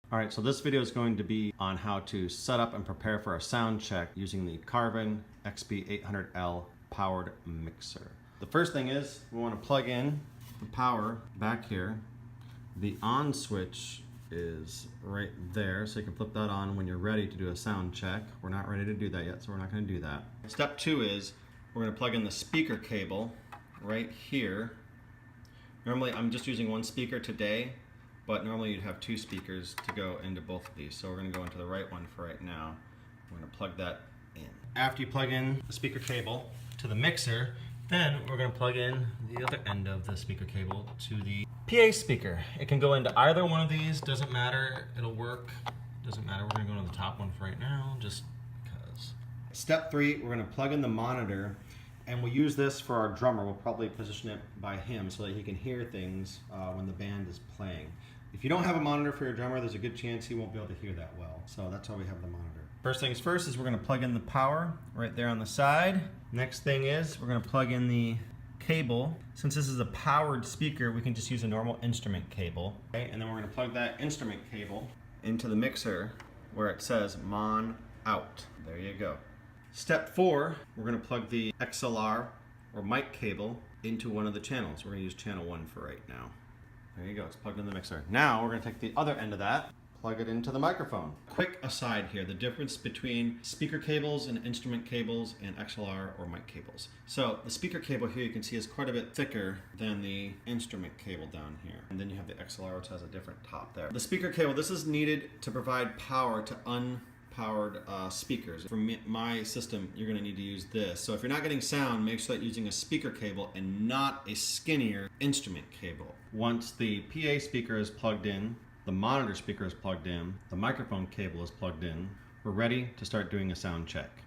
All right, so this video is going to be on how to set up and prepare for a sound check using the Carvin XB800L powered mixer. The first thing is we want to plug in the power back here. The on switch is right there, so you can flip that on when you're ready to do a sound check. We're not ready to do that yet, so we're not going to do that. Step 2 is we're going to plug in the speaker cable right here. Normally I'm just using one speaker today, but normally you'd have 2 speakers to go into both of these. So we're going to go into the right one for right now. We're going to plug that in. After you plug in the speaker cable to the mixer, then we're going to plug in the other end of the speaker cable to the PA speaker. It can go into either one of these, doesn't matter, it'll work. Doesn't matter, we're going to go to the top one for right now, just because. Step 3, we're going to plug in the monitor, and we'll use this for our drummer. We'll probably position it by him so that he can hear things when the band is playing. If you don't have a monitor for your drummer, there's a good chance he won't be able to hear that well. So that's why we have the monitor. First things first is we're going to plug in the power right there on the side. Next thing is we're going to plug in the cable. Since this is a powered speaker, we can just use a normal instrument cable. Okay, and then we're going to plug that instrument cable into the mixer where it says Mon Out. There you go. Step 4, we're going to plug the XLR or mic cable into one of the channels. We're going to use channel 1 for right now. There you go, it's plugged in the mixer. Now we're going to take the other end of that, plug it into the microphone. Quick aside here, the difference between speaker cables and instrument cables and XLR or mic cables. So the speaker cable here you can see is quite a bit thicker than the instrument cable down here. And then you have the XLR, which has a different top there. The speaker cable, this is needed to provide power to unpowered speakers. For my system, you're going to need to use this. So if you're not getting sound, make sure that you're using a speaker cable and not a skinnier instrument cable. Once the PA speaker is plugged in, the monitor speaker is plugged in, the microphone cable is plugged in, we're ready to start doing a sound check.